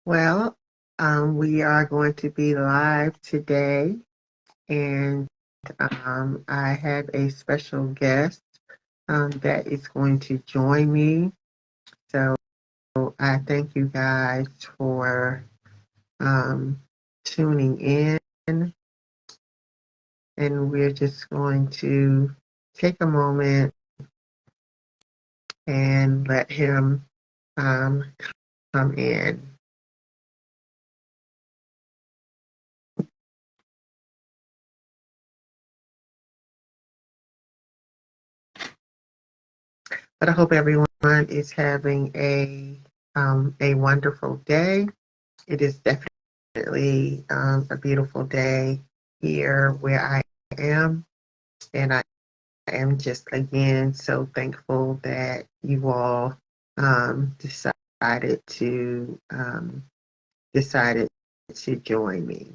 Well, we are going to be live today, and I have a special guest that is going to join me. So I thank you guys for um, tuning in, and we're just going to take a moment and let him um, come in. But I hope everyone is having a wonderful day. It is definitely a beautiful day here where I am, and I am just again so thankful that you all decided to decided to join me.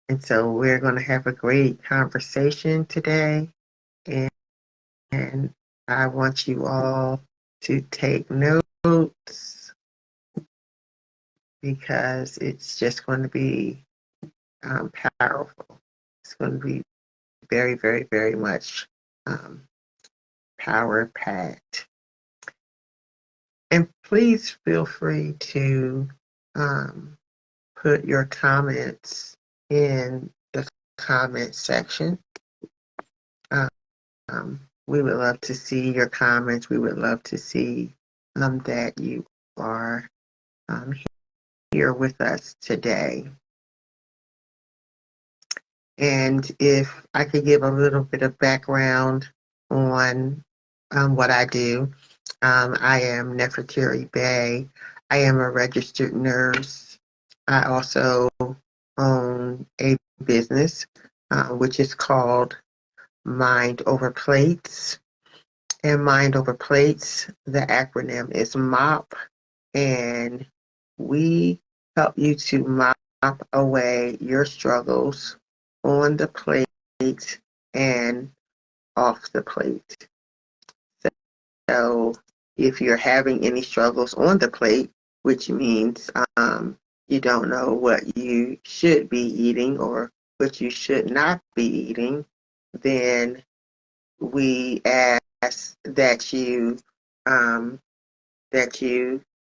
And so we're going to have a great conversation today, and, and I want you all to take notes because it's just going to be powerful. It's going to be very, very, very much um, power packed. And please feel free to um, put your comments in the comment section. We would love to see your comments. We would love to see that you are here with us today. And if I could give a little bit of background on what I do, I am Nefertari Bay. I am a registered nurse. I also own a business, which is called Mind Over Plates. And Mind Over Plates, the acronym is MOP, and we help you to mop away your struggles on the plate and off the plate. So if you're having any struggles on the plate, which means you don't know what you should be eating or what you should not be eating, then we ask that you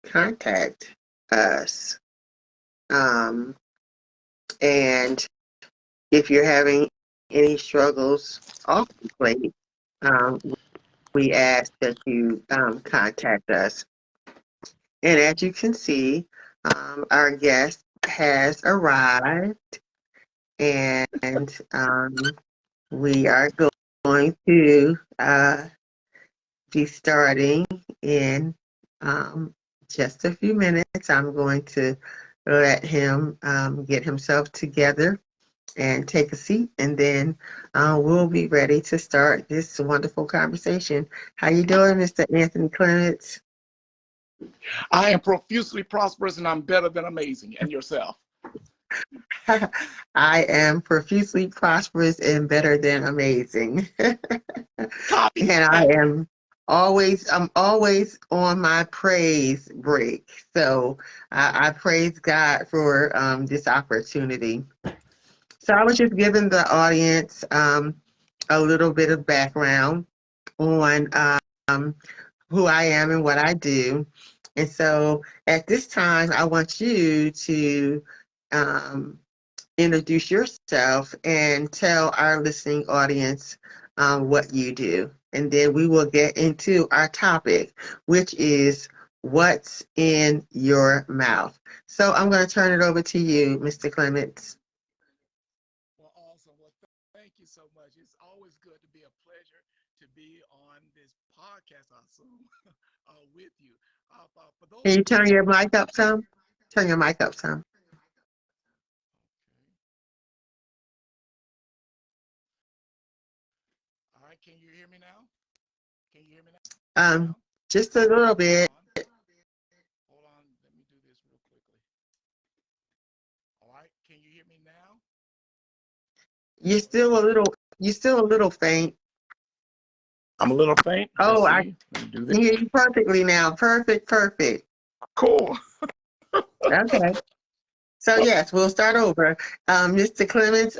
contact us. And if you're having any struggles off the plate, um, we ask that you contact us. And as you can see, our guest has arrived, and we are going to be starting in just a few minutes. I'm going to let him get himself together and take a seat, and then we'll be ready to start this wonderful conversation. How you doing, Mr. Anthony Clements? I am profusely prosperous and I'm better than amazing. And yourself? I am profusely prosperous and better than amazing. Copy. And I'm always on my praise break. So I praise God for this opportunity. So I was just giving the audience a little bit of background on who I am and what I do. And so at this time, I want you to introduce yourself and tell our listening audience what you do. And then we will get into our topic, which is what's in your mouth. So I'm going to turn it over to you, Mr. Clements. Well, awesome. Well, thank you so much. It's always good to be a pleasure to be on this podcast, I assume, with you. For those Can you of you turn who your don't mic know up me, some? Turn your mic up some. all right, can you hear me now? Can you hear me now? Um, just a little bit. Hold on. Let me do this real quickly. All right, can you hear me now? You're still a little faint. I'm a little faint. Let's Oh, I see. Let me do this. can hear you perfectly now. Perfect. Cool. Okay. So yes, we'll start over. Mr. Clements,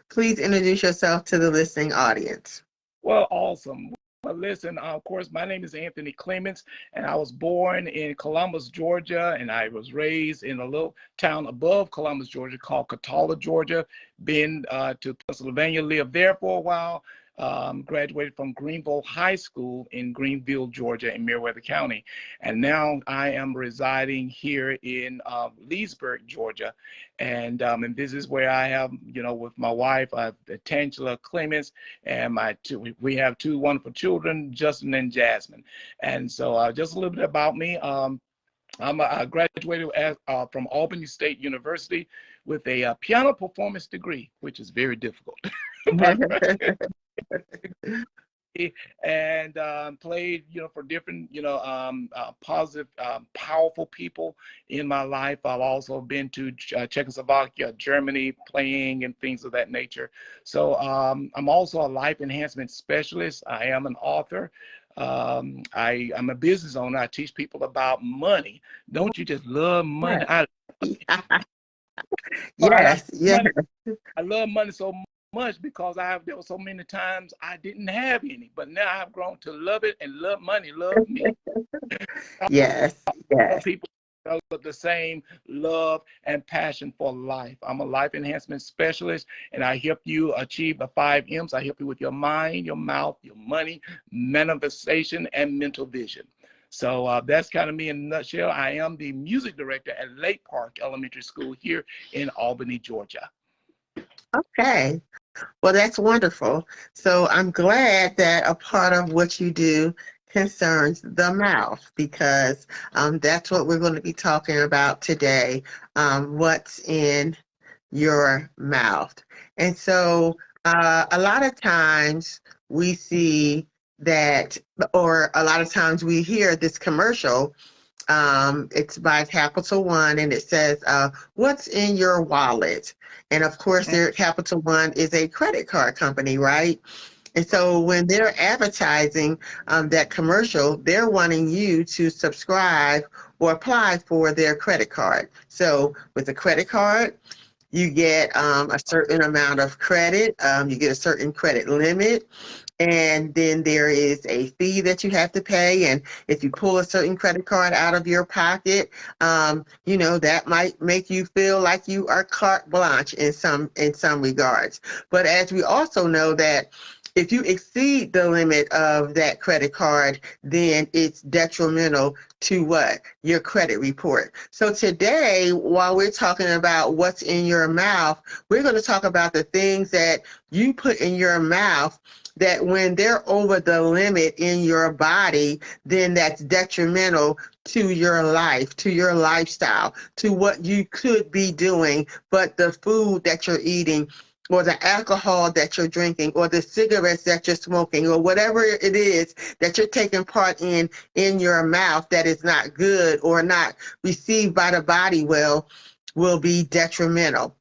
please introduce yourself to the listening audience. Well, awesome. Well, listen, of course, my name is Anthony Clements, and I was born in Columbus, Georgia, and I was raised in a little town above Columbus, Georgia called Catawba, Georgia. Been to Pennsylvania, lived there for a while. Graduated from Greenville High School in Greenville, Georgia, in Meriwether County. And now I am residing here in Leesburg, Georgia. And this is where I have, with my wife, Tangela Clements, and we have two wonderful children, Justin and Jasmine. And so just a little bit about me. I graduated from Albany State University with a piano performance degree, which is very difficult. And played, for different, positive, powerful people in my life. I've also been to Czechoslovakia, Germany, playing and things of that nature. So I'm also a life enhancement specialist. I am an author. I'm a business owner. I teach people about money. Don't you just love money? Yes, yes. I love money so much because there were so many times I didn't have any, but now I've grown to love it and love money, love me. Yes, yes. People with the same love and passion for life. I'm a life enhancement specialist, and I help you achieve the 5 M's. I help you with your mind, your mouth, your money, manifestation, and mental vision. So that's kind of me in a nutshell. I am the music director at Lake Park Elementary School here in Albany, Georgia. Okay. Well, that's wonderful. So I'm glad that a part of what you do concerns the mouth because that's what we're going to be talking about today. What's in your mouth. And so a lot of times we see that, or a lot of times we hear this commercial. It's by Capital One, and it says, "What's in your wallet?" And of course, their Capital One is a credit card company, right? And so when they're advertising that commercial, they're wanting you to subscribe or apply for their credit card. So with a credit card, you get a certain amount of credit, you get a certain credit limit, and then there is a fee that you have to pay. And if you pull a certain credit card out of your pocket, that might make you feel like you are carte blanche in some regards. But as we also know that if you exceed the limit of that credit card, then it's detrimental to what? Your credit report. So today, while we're talking about what's in your mouth, we're going to talk about the things that you put in your mouth that when they're over the limit in your body, then that's detrimental to your life, to your lifestyle, to what you could be doing, but the food that you're eating, or the alcohol that you're drinking, or the cigarettes that you're smoking, or whatever it is that you're taking part in your mouth that is not good or not received by the body well, will be detrimental.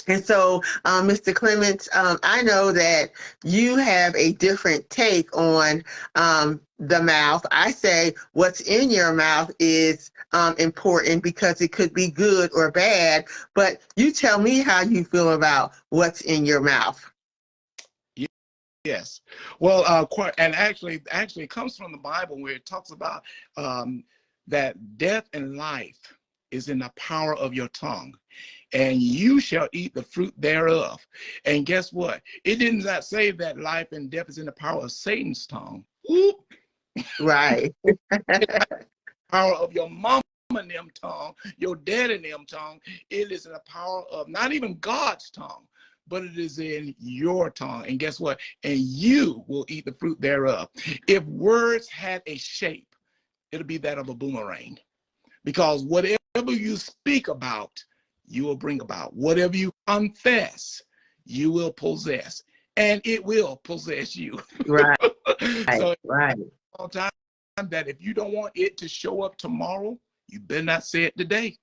And so, Mr. Clements, I know that you have a different take on the mouth. I say what's in your mouth is important because it could be good or bad, but you tell me how you feel about what's in your mouth. Yes. Well, and actually, it comes from the Bible where it talks about that death and life is in the power of your tongue, and you shall eat the fruit thereof. And guess what? It did not say that life and death is in the power of Satan's tongue. Whoop. Right. Power of your mama and them tongue, your daddy and them tongue. It is in the power of not even God's tongue, but it is in your tongue. And guess what? And you will eat the fruit thereof. If words had a shape, it'll be that of a boomerang. Because whatever you speak about, you will bring about. Whatever you confess, you will possess. And it will possess you. Right. So Right. all time that if you don't want it to show up tomorrow, you better not say it today,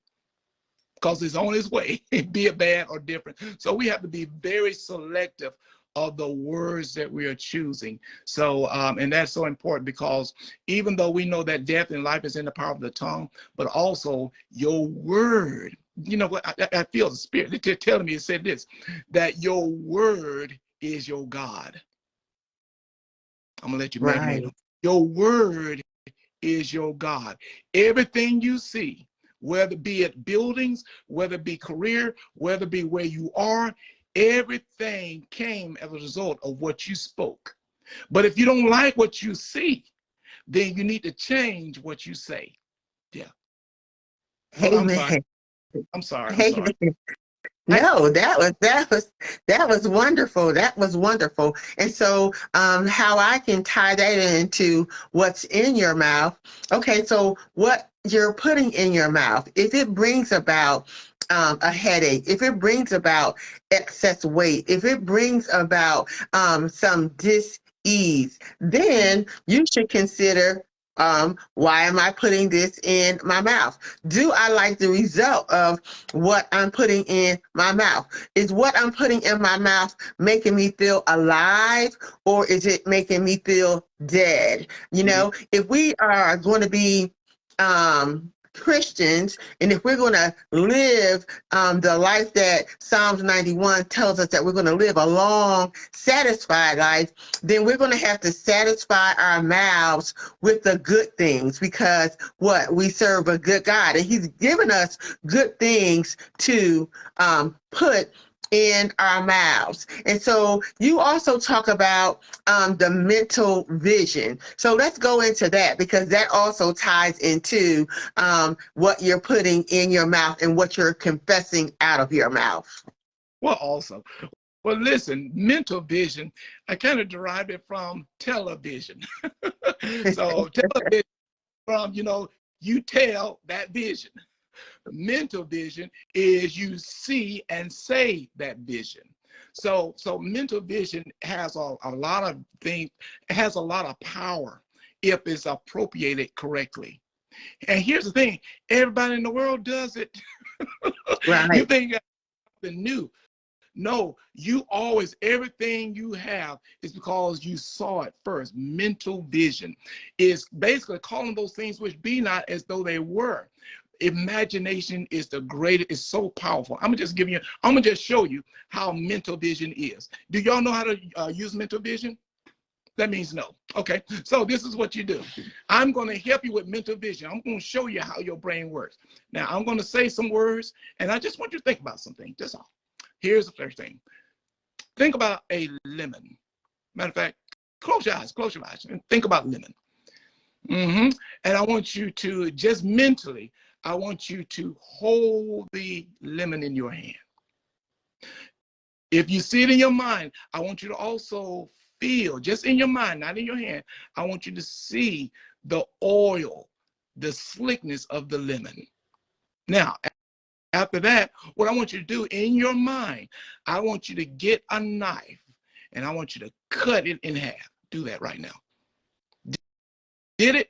because it's on its way, be it bad or different. So we have to be very selective of the words that we are choosing. So, and that's so important, because even though we know that death and life is in the power of the tongue, but also your word, you know what, I feel the Spirit telling me, it said this, that your word is your God. I'm gonna let you marinate. Right. Your word is your God. Everything you see, whether be it buildings, whether it be career, whether it be where you are, everything came as a result of what you spoke. But if you don't like what you see, then you need to change what you say. Yeah. Well, I'm sorry. Amen. I'm sorry. I'm sorry. Amen. No, that was wonderful. That was wonderful. And so, how I can tie that into what's in your mouth. Okay, so what you're putting in your mouth, if it brings about a headache, if it brings about excess weight, if it brings about some dis-ease, then you should consider, why am I putting this in my mouth? Do I like the result of what I'm putting in my mouth? Is what I'm putting in my mouth making me feel alive, or is it making me feel dead? You know, if we are going to be Christians, and if we're going to live the life that Psalms 91 tells us that we're going to live, a long, satisfied life, then we're going to have to satisfy our mouths with the good things, because what? We serve a good God, and He's given us good things to put in our mouths. And so you also talk about the mental vision. So let's go into that, because that also ties into what you're putting in your mouth and what you're confessing out of your mouth. Well, also, well, listen, mental vision, I kind of derived it from television. So television, from, you know, you tell that vision. Mental vision is you see and say that vision. So mental vision has a lot of things, it has a lot of power if it's appropriated correctly. And here's the thing, everybody in the world does it. You Right. think that's something new. No, you always, everything you have is because you saw it first. Mental vision is basically calling those things which be not as though they were. Imagination is the greatest, is so powerful. I'm gonna just show you how mental vision is. Do y'all know how to use mental vision? That means no. Okay, so this is what you do. I'm going to help you with mental vision. I'm going to show you how your brain works. Now, I'm going to say some words, and I just want you to think about something. That's all. Here's the first thing. Think about a lemon. Matter of fact, close your eyes, and think about lemon. And I want you to just mentally, I want you to hold the lemon in your hand. If you see it in your mind, I want you to also feel, just in your mind, not in your hand, I want you to see the oil, the slickness of the lemon. Now, after that, what I want you to do in your mind, I want you to get a knife and I want you to cut it in half. Do that right now. Did it?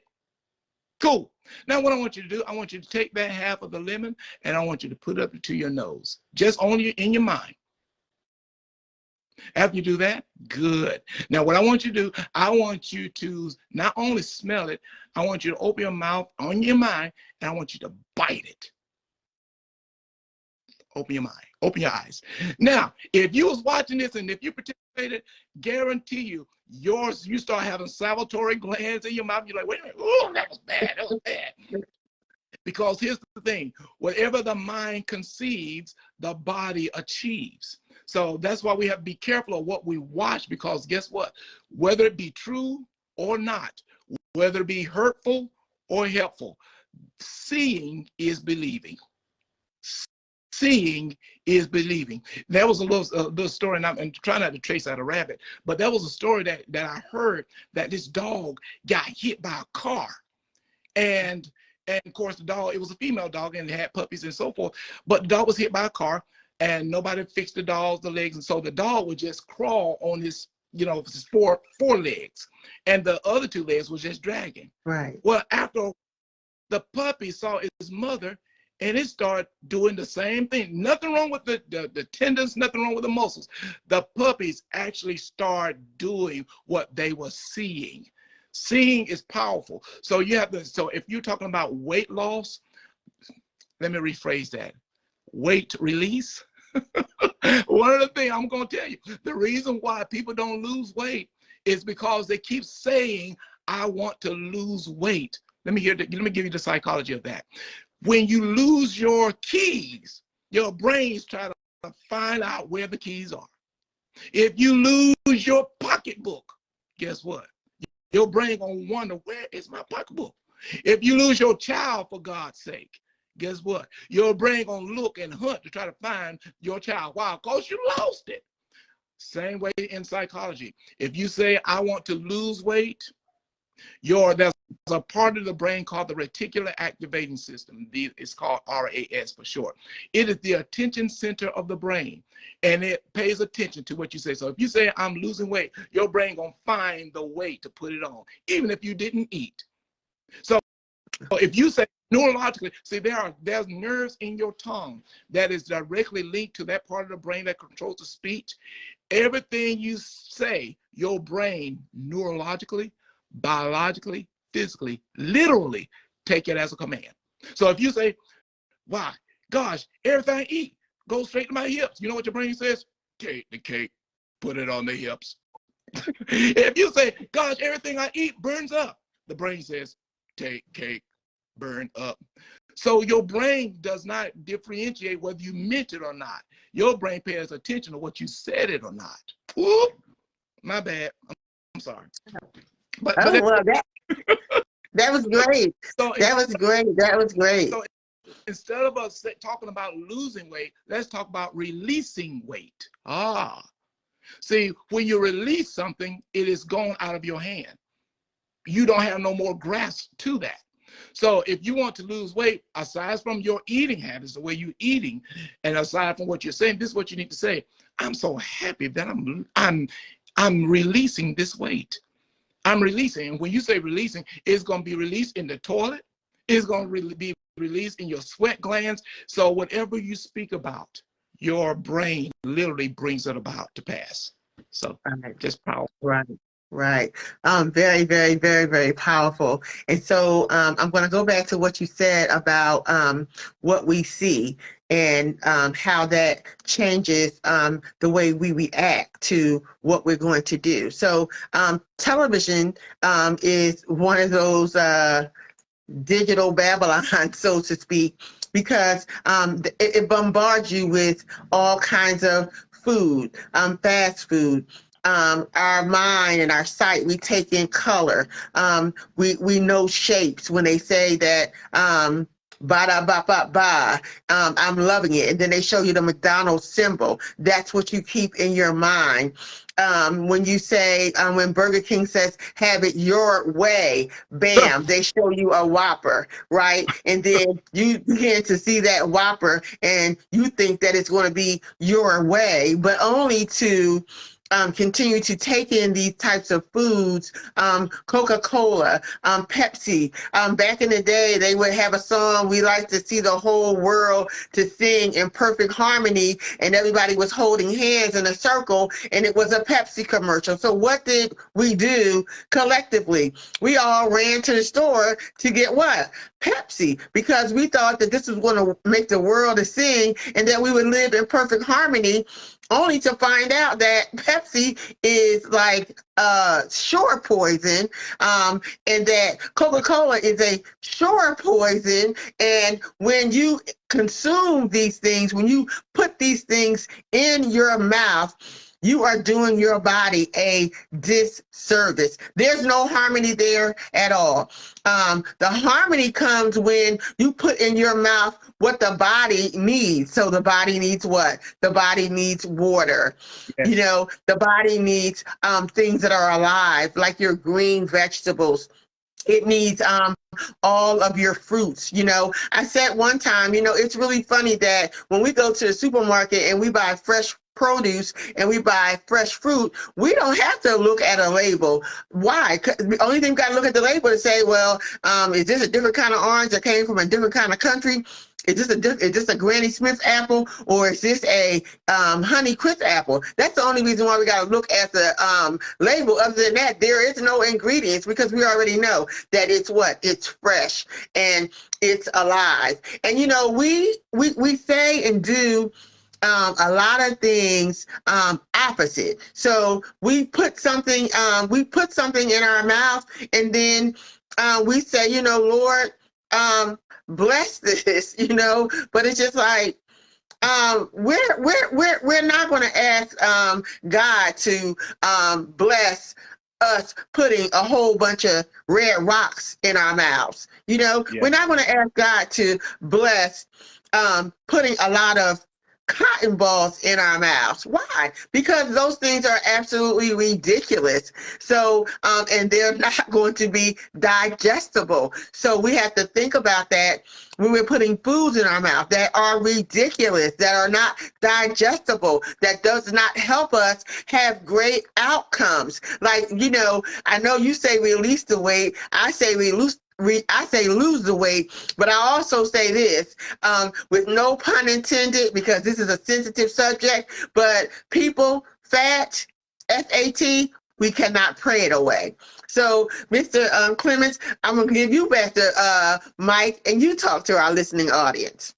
Cool. Now what I want you to do, I want you to take that half of the lemon and I want you to put it up to your nose, just only in your mind. After you do that, good. Now what I want you to do, I want you to not only smell it, I want you to open your mouth on your mind and I want you to bite it. Open your mind, open your eyes. Now, if you was watching this and if you participated, guarantee you, you start having salivary glands in your mouth. You're like, wait a minute, oh, that was bad, that was bad. Because here's the thing, whatever the mind conceives, the body achieves. So that's why we have to be careful of what we watch, because guess what? Whether it be true or not, whether it be hurtful or helpful, seeing is believing. Seeing is believing. That was a little story, and I'm trying not to trace out a rabbit, but that was a story that I heard, that this dog got hit by a car. And of course, the dog, it was a female dog and it had puppies and so forth, but the dog was hit by a car and nobody fixed the dog's legs. And so the dog would just crawl on his, his four legs, and the other two legs was just dragging. Right. Well, after the puppy saw his mother, and it started doing the same thing. Nothing wrong with the tendons, nothing wrong with the muscles. The puppies actually start doing what they were seeing. Seeing is powerful. So you have to, so if you're talking about weight loss, let me rephrase that. Weight release. One of the things I'm going to tell you, the reason why people don't lose weight is because they keep saying, I want to lose weight. Let me give you the psychology of that. When you lose your keys, your brains try to find out where the keys are. If you lose your pocketbook, guess what? Your brain gonna wonder, where is my pocketbook? If you lose your child, for God's sake, guess what? Your brain gonna look and hunt to try to find your child. Why? Because you lost it. Same way in psychology. If you say, I want to lose weight, there's a part of the brain called the reticular activating system. It's called RAS for short. It is the attention center of the brain, and it pays attention to what you say. So if you say, I'm losing weight, your brain gonna find the way to put it on, even if you didn't eat. So if you say neurologically, see, there's nerves in your tongue that is directly linked to that part of the brain that controls the speech. Everything you say, your brain neurologically, biologically, physically, literally take it as a command. So if you say, why, gosh, everything I eat goes straight to my hips, you know what your brain says? Take the cake, put it on the hips. If you say, gosh, everything I eat burns up, the brain says, take cake, burn up. So your brain does not differentiate whether you meant it or not. Your brain pays attention to what you said it or not. Ooh, my bad. I'm sorry. But well, that was great. So that was great. That was great. So instead of us talking about losing weight, let's talk about releasing weight. See, when you release something, it is gone out of your hand. You don't have no more grasp to that. So if you want to lose weight, aside from your eating habits, the way you're eating, and aside from what you're saying, this is what you need to say. I'm so happy that I'm releasing this weight. I'm releasing. And when you say releasing, it's going to be released in the toilet. It's going to be released in your sweat glands. So whatever you speak about, your brain literally brings it about to pass. So just powerful. Right. Very, very, very, very powerful. And so I'm going to go back to what you said about what we see and how that changes the way we react to what we're going to do. So television is one of those digital Babylon, so to speak, because it bombards you with all kinds of food, fast food. Our mind and our sight, we take in color. We know shapes when they say that ba-da-ba-ba-ba, I'm loving it. And then they show you the McDonald's symbol. That's what you keep in your mind. When you say, when Burger King says, have it your way, bam, they show you a Whopper, right? And then you begin to see that Whopper and you think that it's going to be your way, but only to continue to take in these types of foods, Coca-Cola, Pepsi. Back in the day, they would have a song, we like to see the whole world to sing in perfect harmony, and everybody was holding hands in a circle, and it was a Pepsi commercial. So what did we do collectively? We all ran to the store to get what? Pepsi, because we thought that this was going to make the world to sing and that we would live in perfect harmony, only to find out that Pepsi is like shore poison, and that Coca-Cola is a shore poison. And when you consume these things, when you put these things in your mouth, you are doing your body a disservice. There's no harmony there at all. The harmony comes when you put in your mouth what the body needs. So the body needs what? The body needs water. Yes. You know, the body needs things that are alive, like your green vegetables. It needs all of your fruits. You know, I said one time, you know, it's really funny that when we go to the supermarket and we buy fresh produce and we buy fresh fruit, we don't have to look at a label. Why? The only thing we got to look at the label to say, well, is this a different kind of orange that came from a different kind of country? is this a Granny Smith apple, or is this a Honey Crisp apple? That's the only reason why we got to look at the label. Other than that, there is no ingredients, because we already know that it's fresh and it's alive. And we say and do a lot of things opposite. So we put something in our mouth, and then we say, Lord, bless this, but it's just like, we're not going to ask God to bless us putting a whole bunch of red rocks in our mouths. Yeah. We're not going to ask God to bless putting a lot of cotton balls in our mouths. Why? Because those things are absolutely ridiculous. So, and they're not going to be digestible. So we have to think about that when we're putting foods in our mouth that are ridiculous, that are not digestible, that does not help us have great outcomes. Like, I know you say release the weight. I say lose the weight, but I also say this, with no pun intended, because this is a sensitive subject, but people, fat, F-A-T, we cannot pray it away. So, Mr. Clements, I'm going to give you back the mic, and you talk to our listening audience.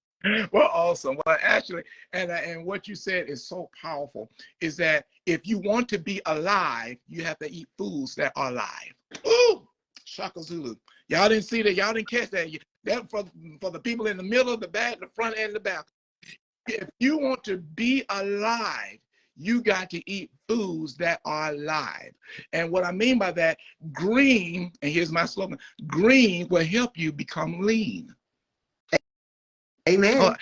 Well, awesome. Well, actually, and what you said is so powerful, is that if you want to be alive, you have to eat foods that are alive. Ooh, Shaka Zulu. Y'all didn't see that. Y'all didn't catch that. That for the people in the middle, the back, the front, and the back. If you want to be alive, you got to eat foods that are alive. And what I mean by that, green, and here's my slogan, green will help you become lean. Amen.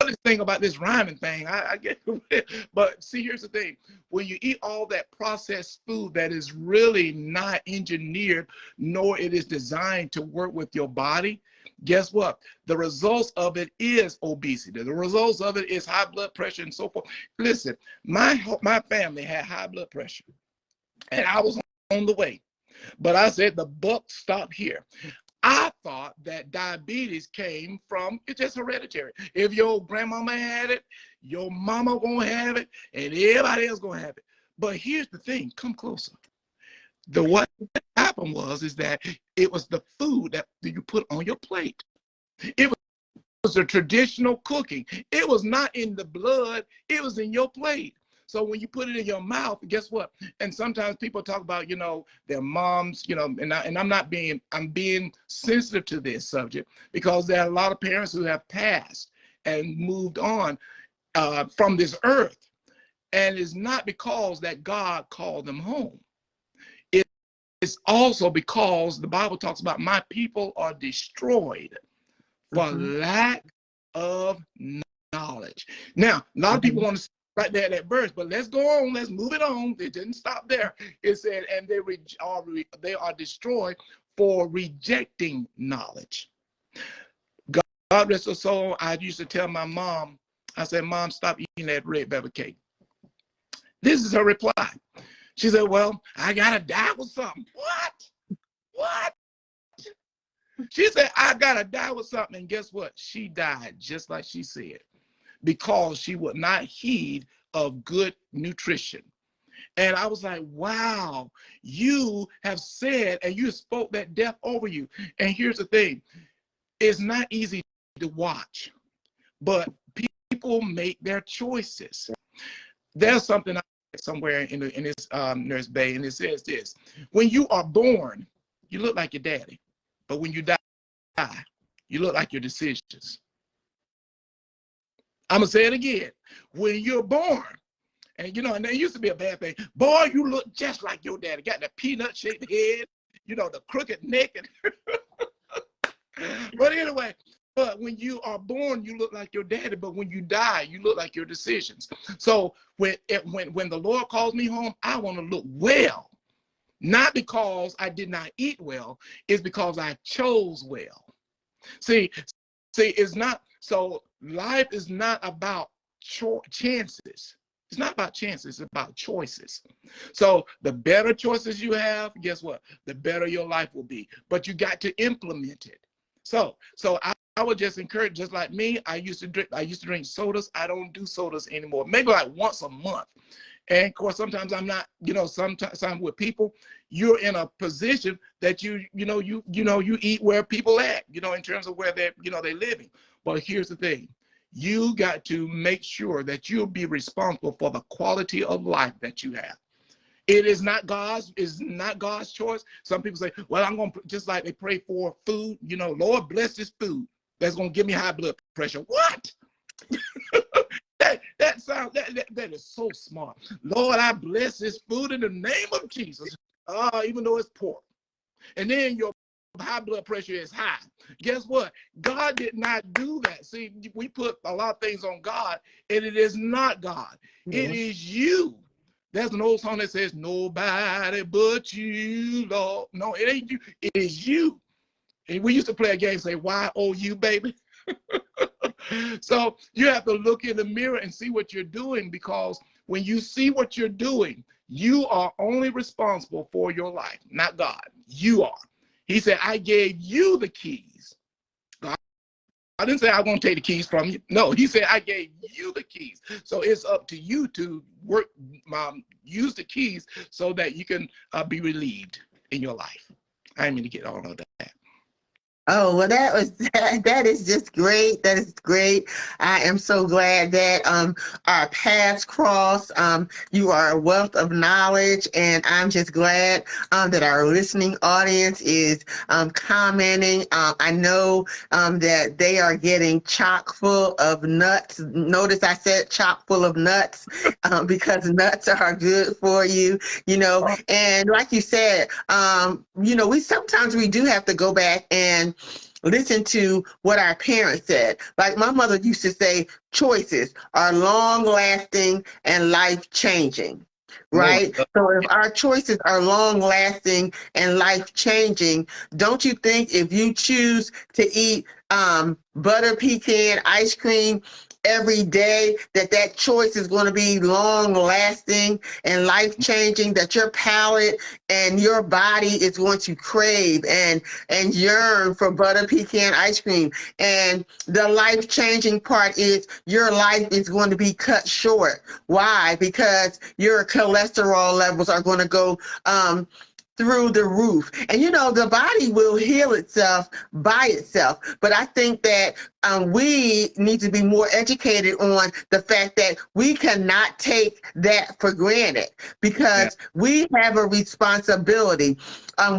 This thing about this rhyming thing, I get it. But see, here's the thing. When you eat all that processed food that is really not engineered, nor it is designed to work with your body, guess what? The results of it is obesity. The results of it is high blood pressure and so forth. Listen, my family had high blood pressure, and I was on the way. But I said, the buck stopped here. I thought that diabetes came from, it's just hereditary. If your grandmama had it, your mama gonna have it, and everybody else gonna have it. But here's the thing, come closer. What happened is that it was the food that you put on your plate. It was the traditional cooking. It was not in the blood, it was in your plate. So when you put it in your mouth, guess what? And sometimes people talk about, their moms, and I'm being sensitive to this subject, because there are a lot of parents who have passed and moved on from this earth. And it's not because that God called them home. It's also because the Bible talks about my people are destroyed for lack of knowledge. Now, a lot of people want to right there, that verse, but let's go on. Let's move it on. It didn't stop there. It said, and they are destroyed for rejecting knowledge. God rest her soul. I used to tell my mom, I said, Mom, stop eating that red velvet cake. This is her reply. She said, well, I gotta die with something. What? She said, I gotta die with something. And guess what? She died just like she said, because she would not heed of good nutrition. And I was like, wow, you have said, and you spoke that death over you. And here's the thing, it's not easy to watch, but people make their choices. There's something I read somewhere in this Nurse Bay, and it says this: when you are born, you look like your daddy, but when you die, you look like your decisions. I'm going to say it again. When you're born, and and there used to be a bad thing, boy, you look just like your daddy. Got the peanut-shaped head, the crooked neck. But anyway, but when you are born, you look like your daddy. But when you die, you look like your decisions. So when the Lord calls me home, I want to look well. Not because I did not eat well, it's because I chose well. See, it's not, so life is not about chances. It's not about chances, it's about choices. So the better choices you have, guess what? The better your life will be. But you got to implement it. So I would just encourage, just like me, I used to drink sodas. I don't do sodas anymore. Maybe like once a month. And of course, sometimes I'm not, sometimes I'm with people, you're in a position that you eat where people at, in terms of where they're living. But here's the thing. You got to make sure that you'll be responsible for the quality of life that you have. It is not God's choice. Some people say, well, I'm going to, just like they pray for food, Lord, bless this food that's going to give me high blood pressure. What? that is so smart. Lord, I bless this food in the name of Jesus, even though it's pork. And then your high blood pressure is high. Guess what? God did not do that. See, we put a lot of things on God, and it is not God. It is you. There's an old song that says, nobody but you, Lord. No, it ain't you. It is you. And we used to play a game, say, why, oh, you, baby? So you have to look in the mirror and see what you're doing, because when you see what you're doing, you are only responsible for your life, not God. You are. He said, I gave you the keys. I didn't say I'm going to take the keys from you. No, he said, I gave you the keys. So it's up to you to use the keys so that you can be relieved in your life. I didn't mean to get all of that. Oh, well, that is just great. That is great. I am so glad that our paths cross. You are a wealth of knowledge, and I'm just glad that our listening audience is commenting. I know that they are getting chock full of nuts. Notice I said chock full of nuts because nuts are good for you, and like you said, sometimes we do have to go back and listen to what our parents said. Like my mother used to say, choices are long-lasting and life-changing, right? So if our choices are long-lasting and life-changing, don't you think if you choose to eat butter pecan ice cream every day, that choice is going to be long-lasting and life-changing, that your palate and your body is going to crave and yearn for butter pecan ice cream. And the life-changing part is your life is going to be cut short. Why? Because your cholesterol levels are going to go through the roof. And the body will heal itself by itself. But I think that we need to be more educated on the fact that we cannot take that for granted, because we have a responsibility.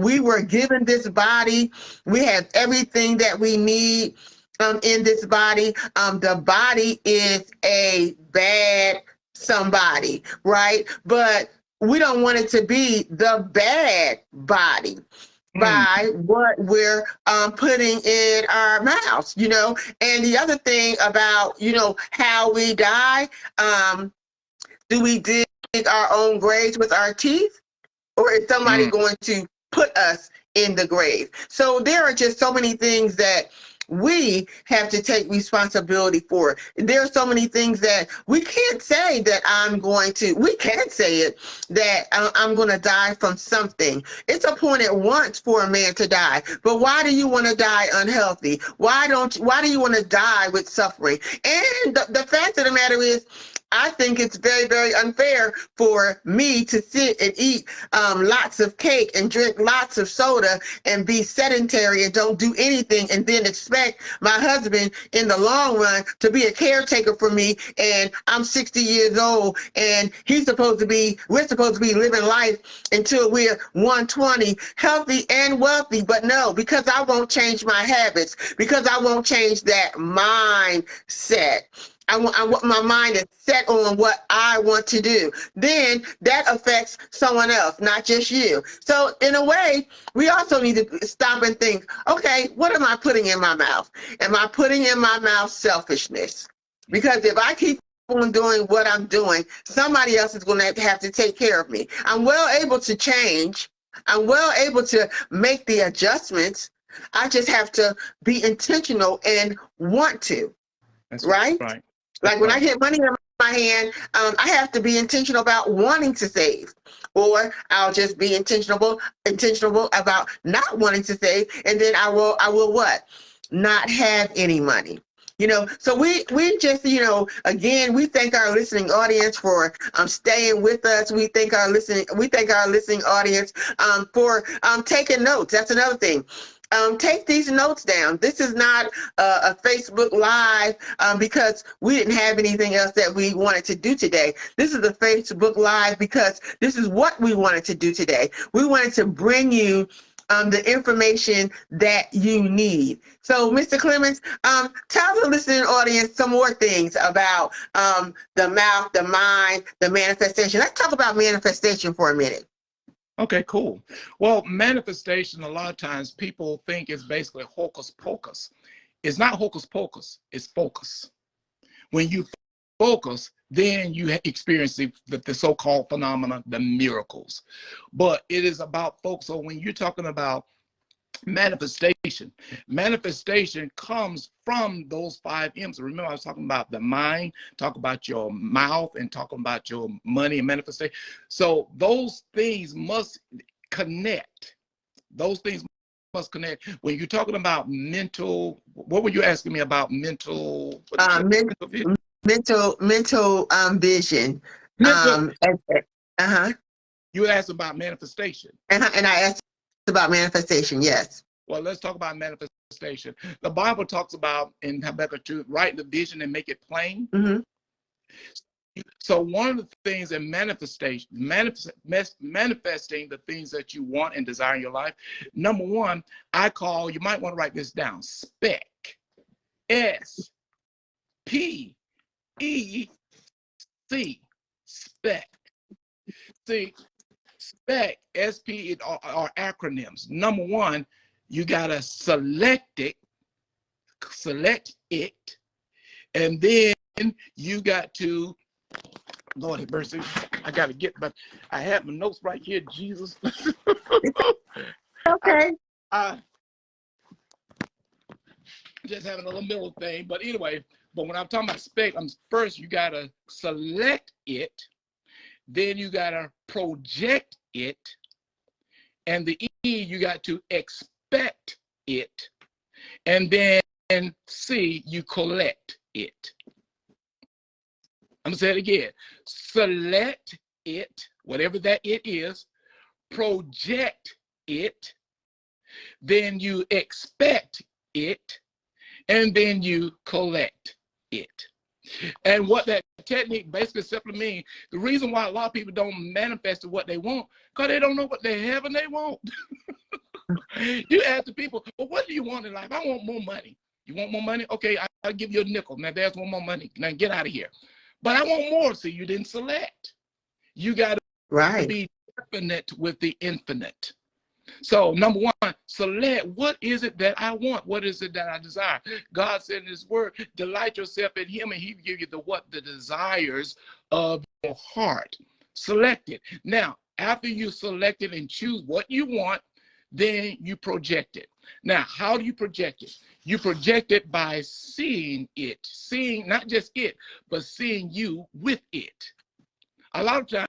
We were given this body. We have everything that we need in this body. The body is a bad somebody, right? But we don't want it to be the bad body by what we're putting in our mouths, And the other thing about, how we die, do we dig our own graves with our teeth, or is somebody going to put us in the grave? So there are just so many things that we have to take responsibility for. There are so many things that we can't say that we can say it, that I'm going to die from something. It's appointed once for a man to die, but why do you want to die unhealthy? Why do you want to die with suffering? And the fact of the matter is, I think it's very, very unfair for me to sit and eat lots of cake and drink lots of soda and be sedentary and don't do anything, and then expect my husband in the long run to be a caretaker for me, and I'm 60 years old and we're supposed to be living life until we're 120, healthy and wealthy. But no, because I won't change my habits, because I won't change that mindset. I want my mind is set on what I want to do. Then that affects someone else, not just you. So in a way, we also need to stop and think, okay, what am I putting in my mouth? Am I putting in my mouth selfishness? Because if I keep on doing what I'm doing, somebody else is going to have to take care of me. I'm well able to change. I'm well able to make the adjustments. I just have to be intentional and want to. That's right? Like when I get money in my hand, I have to be intentional about wanting to save, or I'll just be intentional about not wanting to save, and then I will what? not have any money. So we just, again, we thank our listening audience for staying with us. We thank our listening audience for taking notes. That's another thing. Take these notes down. This is not a Facebook Live because we didn't have anything else that we wanted to do today. This is a Facebook Live because this is what we wanted to do today. We wanted to bring you the information that you need. So, Mr. Clements, tell the listening audience some more things about the mouth, the mind, the manifestation. Let's talk about manifestation for a minute. Okay, cool. Well, manifestation, a lot of times people think is basically hocus pocus. It's not hocus pocus, it's focus. When you focus, then you experience the so-called phenomena, the miracles. But it is about focus. So when you're talking about manifestation comes from those 5 M's. Remember, I was talking about the mind, talk about your mouth, and talking about your money and manifestation. So those things must connect. Those things must connect. When you're talking about mental, what were you asking me about mental? Mental vision. Mental. You asked about manifestation. And I asked about manifestation, yes. Well, let's talk about manifestation. The Bible talks about in Habakkuk 2, write the vision and make it plain. Mm-hmm. So one of the things in manifesting the things that you want and desire in your life, number one, you might want to write this down, SPEC. S-P-E-C, SPEC. See, SPEC, SP are acronyms. Number one, you gotta select it, and then you got to, Lord have mercy, I gotta but I have my notes right here, Jesus. Okay. I just having a little middle thing, but anyway, but when I'm talking about SPEC, first you gotta select it, then you gotta project it, and the E, you got to expect it, and then C, you collect it. I'm gonna say it again. Select it, whatever that it is, project it, then you expect it, and then you collect it. And what that technique basically simply means, the reason why a lot of people don't manifest what they want, because they don't know what they have and they want. You ask the people, well, what do you want in life? I want more money. You want more money? Okay, I'll give you a nickel. Now there's one more money. Now get out of here. But I want more. So you didn't select. You got to be definite with the infinite. So number one, select, what is it that I want? What is it that I desire? God said in his word, delight yourself in him and he will give you the desires of your heart. Select it. Now, after you select it and choose what you want, then you project it. Now, how do you project it? You project it by seeing it, seeing not just it, but seeing you with it. A lot of times,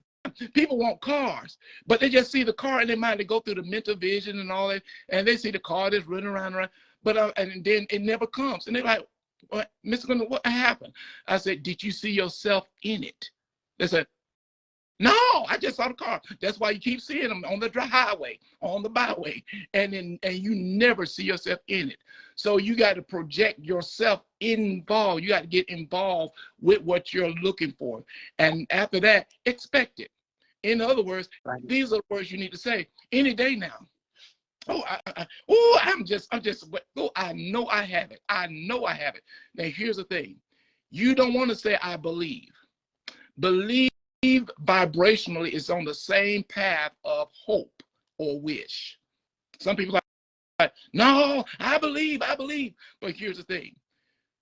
people want cars, but they just see the car in their mind. They go through the mental vision and all that, and they see the car that's running around, but and then it never comes. And they're like, what, Mr. Gunner, what happened? I said, did you see yourself in it? They said, no, I just saw the car. That's why you keep seeing them on the highway, on the byway, and you never see yourself in it. So you got to project yourself involved. You got to get involved with what you're looking for, and after that, expect it. In other words, these are the words you need to say any day now. Oh, I know I have it. I know I have it. Now, here's the thing. You don't want to say, I believe. Believe vibrationally is on the same path of hope or wish. Some people are like, no, I believe. But here's the thing.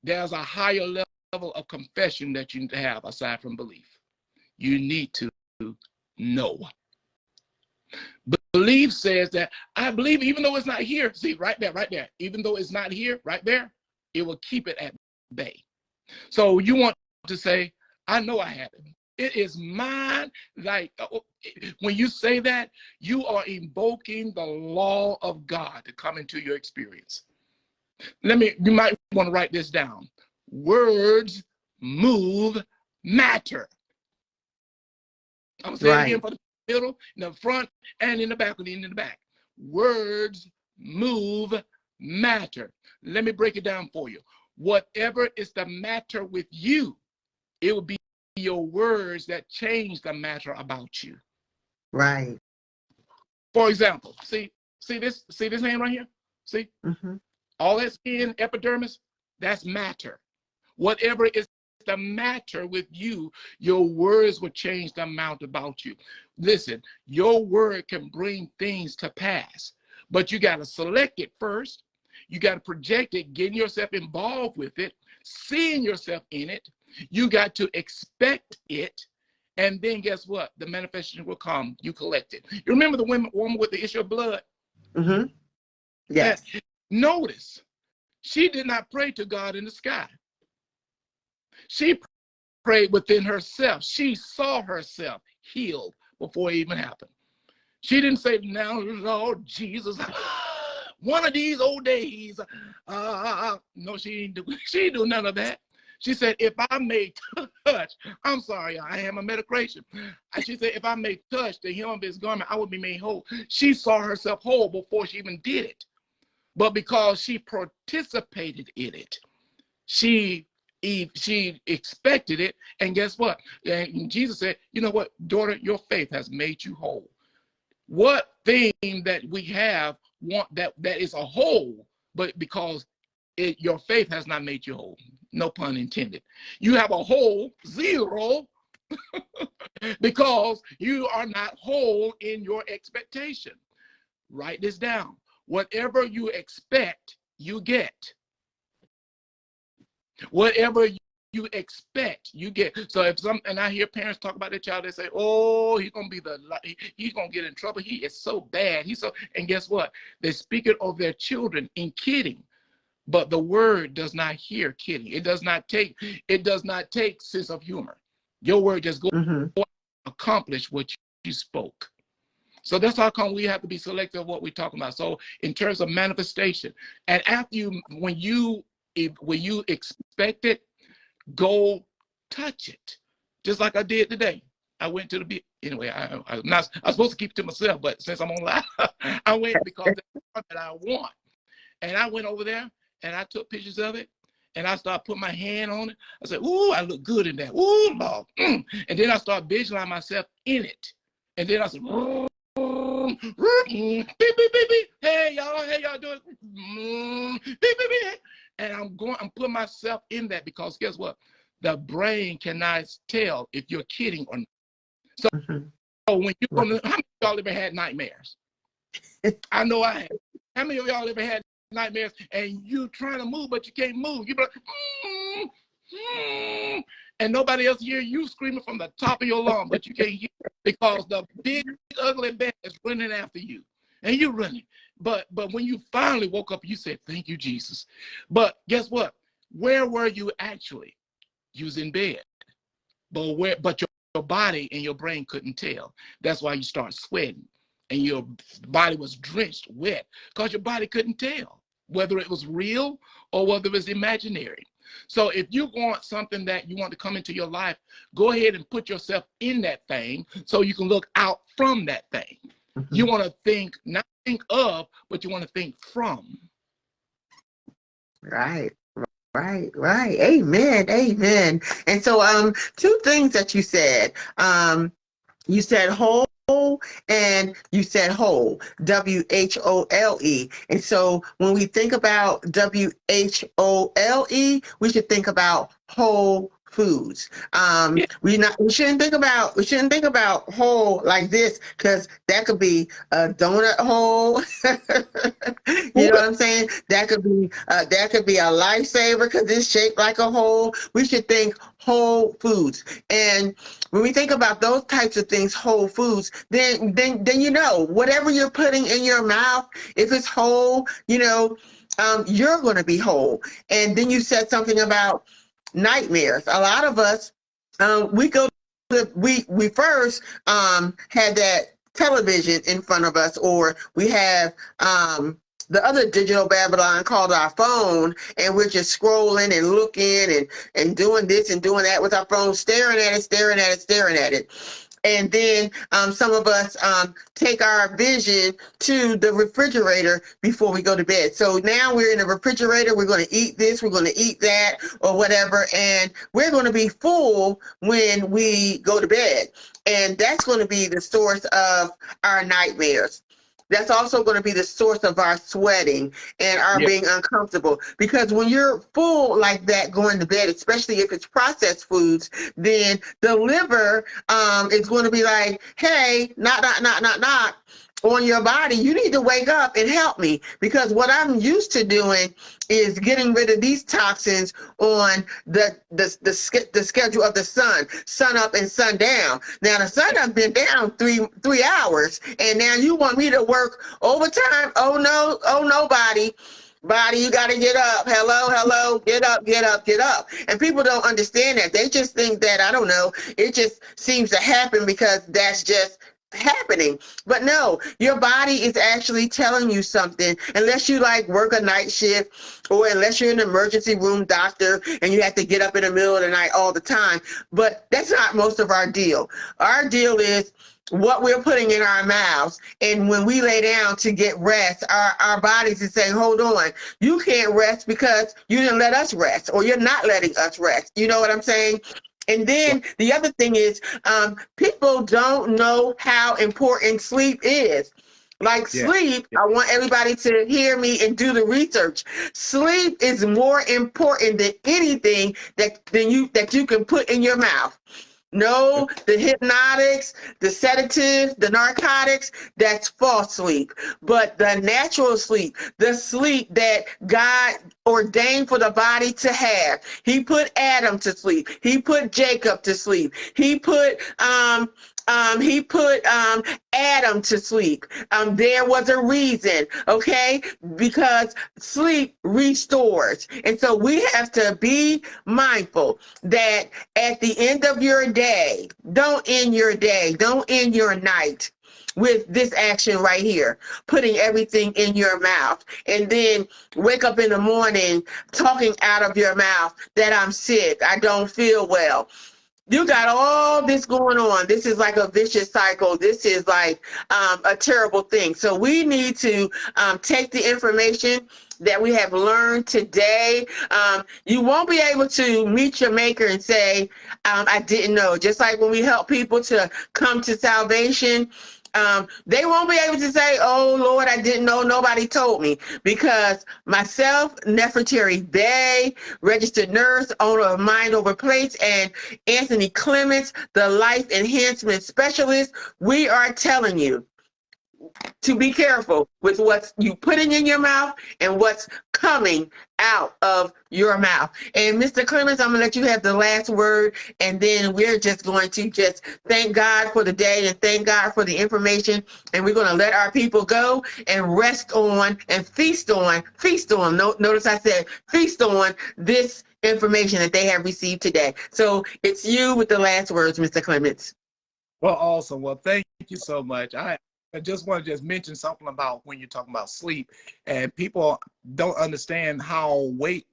There's a higher level of confession that you need to have aside from belief. You need to know. Belief says that I believe even though it's not here. See, right there. Even though it's not here, right there, it will keep it at bay. So you want to say, I know I have it. It is mine. Like when you say that, you are invoking the law of God to come into your experience. You might want to write this down. Words move matter. I'm going to say it again Right. for the middle, in the front, and in the back, and in the back. Words move matter. Let me break it down for you. Whatever is the matter with you, it will be your words that change the matter about you. Right. For example, see this hand right here? See? Mm-hmm. All that skin, epidermis, that's matter. Whatever is the matter with you, your words will change the amount about you. Listen, your word can bring things to pass, but you got to select it first. You got to project it, getting yourself involved with it, seeing yourself in it. You got to expect it. And then guess what? The manifestation will come. You collect it. You remember the woman with the issue of blood? Mm-hmm. Yes. Notice, she did not pray to God in the sky. She prayed within herself. She saw herself healed before it even happened. She didn't say, now, Lord Jesus, one of these old days. No, she didn't do none of that. She said, if I may touch, I'm sorry, I am a medication. She said, if I may touch the hem of his garment, I will be made whole. She saw herself whole before she even did it. But because she participated in it, she expected it, and guess what? And Jesus said, you know what, daughter, your faith has made you whole. What thing that we have that is a whole, but because your faith has not made you whole, no pun intended. You have a whole zero because you are not whole in your expectation. Write this down. Whatever you expect, you get. Whatever you expect, you get. So and I hear parents talk about their child, they say, oh, he's gonna get in trouble. He is so bad. And guess what? They speak it of their children in kidding. But the word does not hear kidding. It does not take sense of humor. Your word just go accomplish what you spoke. So that's how come we have to be selective of what we're talking about. So in terms of manifestation, and after when you expect it, go touch it. Just like I did today. I went to the beach. Anyway, I was supposed to keep it to myself, but since I'm on live, I went because that's what I want. And I went over there and I took pictures of it and I started putting my hand on it. I said, ooh, I look good in that. Ooh, Lord. And then I started visualizing myself in it. And then I said, beep, beep, beep, beep. Hey y'all doing? Beep, beep, beep. And I'm putting myself in that because guess what? The brain cannot tell if you're kidding or not. So, so when you how many of y'all ever had nightmares? I know I have. How many of y'all ever had nightmares and you trying to move but you can't move? You be like, and nobody else hear you screaming from the top of your lungs, but you can't hear because the big ugly bear is running after you, and you're running. But when you finally woke up, you said, "Thank you, Jesus." But guess what? Where were you actually? You was in bed, but your body and your brain couldn't tell. That's why you start sweating, and your body was drenched wet because your body couldn't tell whether it was real or whether it was imaginary. So if you want something that you want to come into your life, go ahead and put yourself in that thing so you can look out from that thing. You want to not think of, but you want to think from. Right. Amen. And so two things that you said. You said whole and you said whole, WHOLE. And so when we think about WHOLE, we should think about whole foods. We shouldn't think about whole like this, because that could be a donut hole. You know what I'm saying? That could be a lifesaver because it's shaped like a hole. We should think whole foods. And when we think about those types of things, whole foods, then you know, whatever you're putting in your mouth, if it's whole, you know, you're going to be whole. And then you said something about nightmares. A lot of us, we first had that television in front of us, or we have the other digital Babylon called our phone, and we're just scrolling and looking and doing this and doing that with our phone, staring at it, staring at it, staring at it. And then some of us take our vision to the refrigerator before we go to bed. So now we're in the refrigerator, we're going to eat this, we're going to eat that, or whatever, and we're going to be full when we go to bed. And that's going to be the source of our nightmares. That's also going to be the source of our sweating and our Yeah. being uncomfortable. Because when you're full like that going to bed, especially if it's processed foods, then the liver is going to be like, hey, knock on your body. You need to wake up and help me, because what I'm used to doing is getting rid of these toxins on the schedule of the sun up and sun down. Now the sun has been down three hours, and now you want me to work overtime? Oh no, body, you got to get up. Hello, get up. And people don't understand that. They just think that, I don't know, it just seems to happen because that's just happening. But no, your body is actually telling you something, unless you like work a night shift, or unless you're an emergency room doctor and you have to get up in the middle of the night all the time. But that's not most of our deal. Our deal is what we're putting in our mouths. And when we lay down to get rest, our bodies is saying, hold on, you can't rest because you didn't let us rest, or you're not letting us rest. You know what I'm saying? And then the other thing is, people don't know how important sleep is. Like sleep, I want everybody to hear me and do the research. Sleep is more important than anything that you can put in your mouth. No, the hypnotics, the sedatives, the narcotics, that's false sleep. But the natural sleep, the sleep that God ordained for the body to have. He put Adam to sleep. He put Jacob to sleep. He put Adam to sleep. There was a reason, okay? Because sleep restores. And so we have to be mindful that at the end of your day, don't end your day, don't end your night with this action right here, putting everything in your mouth, and then wake up in the morning talking out of your mouth that I'm sick, I don't feel well. You got all this going on. This is like a vicious cycle. This is like a terrible thing. So we need to take the information that we have learned today. You won't be able to meet your maker and say, I didn't know. Just like when we help people to come to salvation, they won't be able to say, oh, Lord, I didn't know, nobody told me. Because myself, Nefertari Bay, registered nurse, owner of Mind Over Plates, and Anthony Clements, the Life Enhancement Specialist, we are telling you to be careful with what you putting in your mouth and what's coming out of your mouth. And Mr. Clements, I'm going to let you have the last word, and then we're just going to just thank God for the day and thank God for the information, and we're going to let our people go and rest on and feast on. Notice I said feast on this information that they have received today. So it's you with the last words, Mr. Clements. Well, awesome. Well, thank you so much. I just want to just mention something about when you're talking about sleep, and people don't understand how weight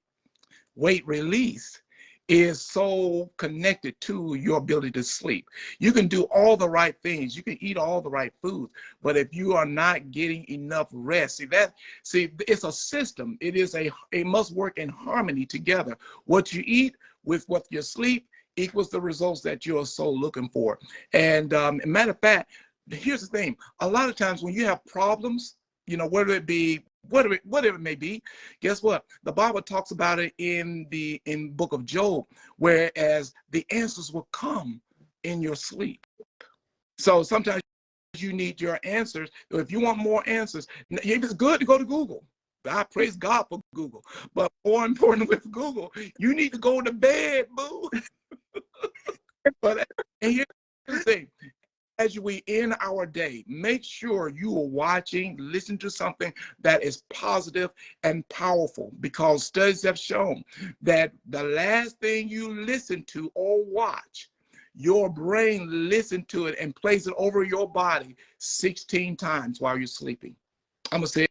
release is so connected to your ability to sleep. You can do all the right things. You can eat all the right foods, but if you are not getting enough rest, it's a system. It must work in harmony together. What you eat with what you sleep equals the results that you're so looking for. And matter of fact, here's the thing. A lot of times when you have problems, whether it be whatever it may be, guess what? The Bible talks about it in book of Job, whereas the answers will come in your sleep. So sometimes you need your answers. If you want more answers, it's good to go to Google. I praise God for Google. But more important with Google, you need to go to bed, boo. And here's the thing. As we end our day, make sure you are watching, listen to something that is positive and powerful, because studies have shown that the last thing you listen to or watch, your brain listen to it and plays it over your body 16 times while you're sleeping. I'm going to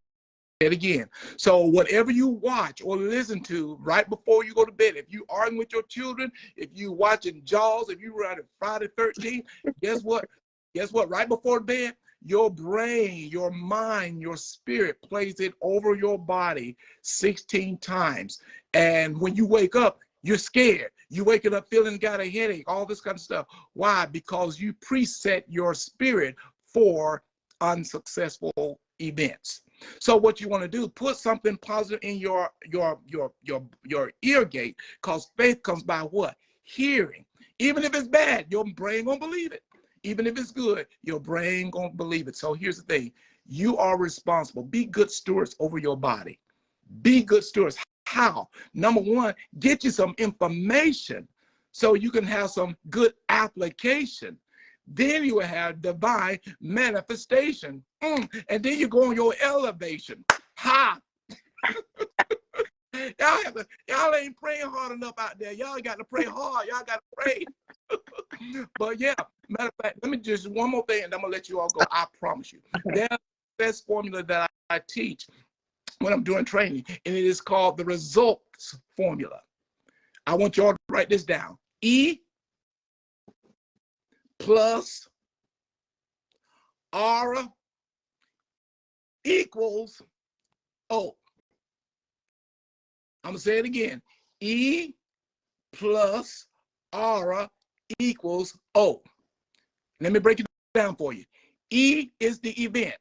say it again. So whatever you watch or listen to right before you go to bed, if you arguing with your children, if you watching Jaws, if you were at Friday 13th, guess what? Guess what? Right before bed, your brain, your mind, your spirit plays it over your body 16 times. And when you wake up, you're scared. You waking up feeling got a headache, all this kind of stuff. Why? Because you preset your spirit for unsuccessful events. So what you want to do, put something positive in your ear gate, because faith comes by what? Hearing. Even if it's bad, your brain gonna believe it. Even if it's good, your brain gonna believe it. So here's the thing. You are responsible. Be good stewards over your body. Be good stewards. How? Number one, get you some information so you can have some good application. Then you will have divine manifestation. And then you go on your elevation. Ha! Y'all ain't praying hard enough out there. Y'all got to pray hard. Y'all got to pray. But yeah, matter of fact, let me just one more thing and I'm going to let you all go. I promise you. There's the best formula that I teach when I'm doing training, and it is called the results formula. I want you all to write this down. E plus R equals O. I'm going to say it again. E plus R equals O. Let me break it down for you. E is the event.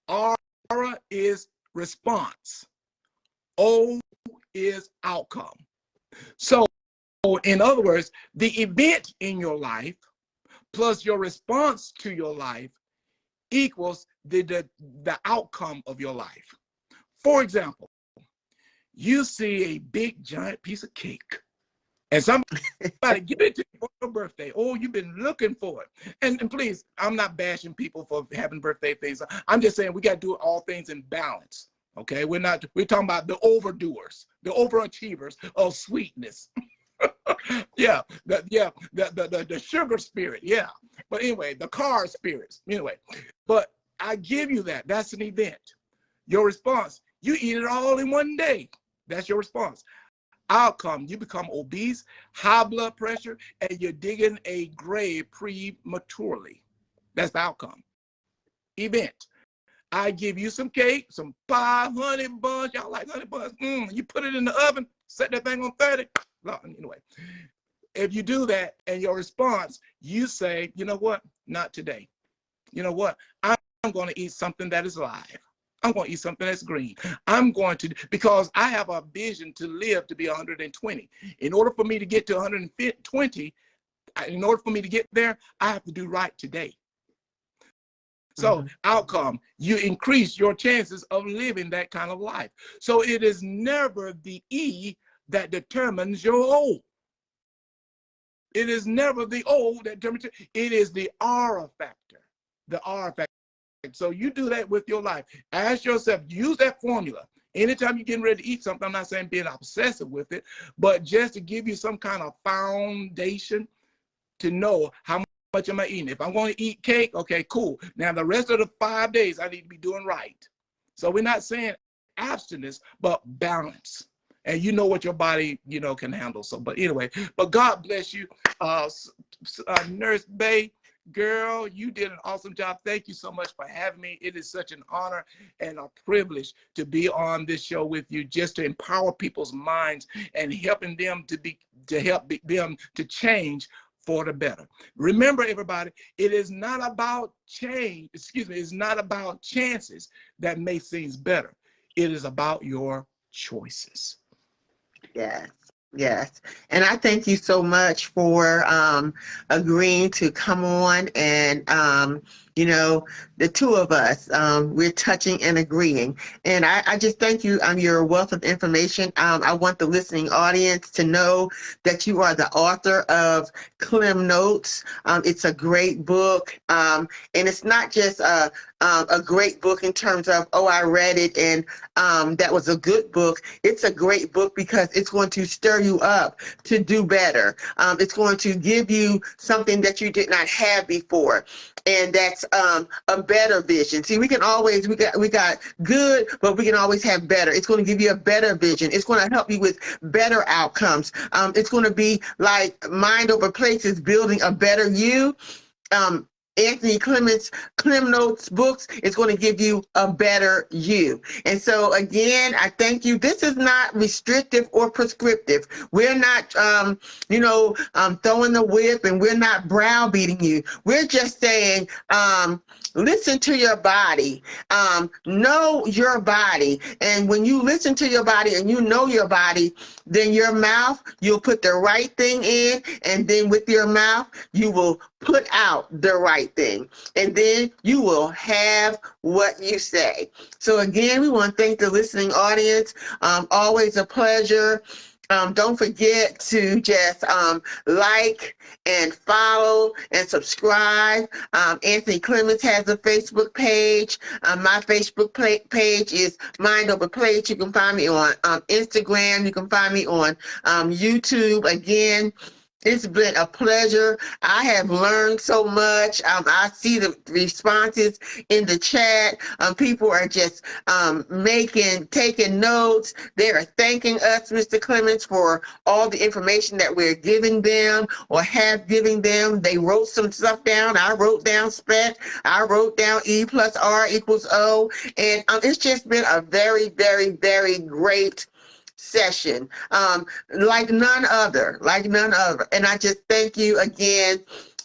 R is response. O is outcome. So, in other words, the event in your life plus your response to your life equals the outcome of your life. For example, you see a big giant piece of cake and somebody give it to you for your birthday. Oh, you've been looking for it. And please, I'm not bashing people for having birthday things. I'm just saying we got to do all things in balance. Okay, we're talking about the overdoers, the overachievers of sweetness. Yeah, the sugar spirit, yeah. But anyway, the car spirits, anyway. But I give you that. That's an event. Your response, you eat it all in one day. That's your response. Outcome, you become obese, high blood pressure, and you're digging a grave prematurely. That's the outcome. Event. I give you some cake, some pie, honey buns. Y'all like honey buns? You put it in the oven, set that thing on 30. Anyway, if you do that and your response, you say, you know what? Not today. You know what? I'm going to eat something that is live. I'm going to eat something that's green. I'm going to, because I have a vision to live to be 120. In order for me to get to 120, in order for me to get there, I have to do right today. So outcome, you increase your chances of living that kind of life. So it is never the E that determines your O. It is never the O that determines, it is the R factor, the R factor. So you do that with your life. Ask yourself, use that formula. Anytime you're getting ready to eat something, I'm not saying being obsessive with it, but just to give you some kind of foundation to know how much am I eating. If I'm going to eat cake, okay, cool. Now the rest of the 5 days, I need to be doing right. So we're not saying abstinence, but balance. And you know what your body, can handle. So, but anyway, but God bless you, Nurse Bay. Girl, you did an awesome job. Thank you so much for having me. It is such an honor and a privilege to be on this show with you, just to empower people's minds and helping them to help them to change for the better. Remember, everybody, it is not about change. It's not about chances that make things better. It is about your choices. Yes. Yes. And I thank you so much for agreeing to come on. And, the two of us, we're touching and agreeing. And I just thank you. Your wealth of information. I want the listening audience to know that you are the author of Clem Notes. It's a great book. And it's not just a great book in terms of, oh, I read it and that was a good book. It's a great book because it's going to stir you up to do better. It's going to give you something that you did not have before. And that's a better vision. See, we got good, but we can always have better. It's going to give you a better vision. It's going to help you with better outcomes. It's going to be like Mind Over Places, building a better you. Anthony Clements books is going to give you a better you. And so again, I thank you. This is not restrictive or prescriptive. We're not, throwing the whip, and we're not browbeating you. We're just saying, listen to your body, know your body. And when you listen to your body and you know your body, then your mouth, you'll put the right thing in, and then with your mouth, you will put out the right thing, and then you will have what you say. So again, we want to thank the listening audience. Always a pleasure. Don't forget to just like and follow and subscribe. Anthony Clements has a Facebook page. My Facebook page is Mind Over Plate. You can find me on Instagram. You can find me on YouTube. Again, it's been a pleasure. I have learned so much. I see the responses in the chat. People are just taking notes. They are thanking us, Mr. Clements, for all the information that we're giving them or have given them. They wrote some stuff down. I wrote down SPEC. I wrote down E plus R equals O. And it's just been a very, very, very great session, like none other. And I just thank you again,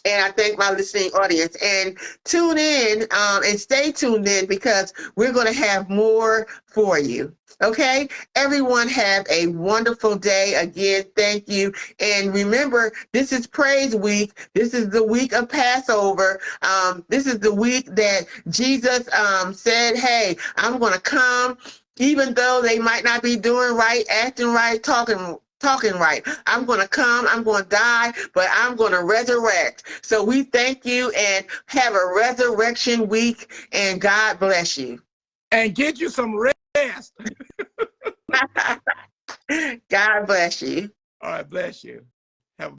and I thank my listening audience. And tune in and stay tuned in, because we're going to have more for you. Okay, everyone have a wonderful day. Again, thank you. And remember, this is Praise Week. This is the week of Passover. This is the week that Jesus said, hey, I'm going to come. Even though they might not be doing right, acting right, talking right. I'm going to come, I'm going to die, but I'm going to resurrect. So we thank you, and have a resurrection week, and God bless you. And get you some rest. God bless you. All right, bless you. Have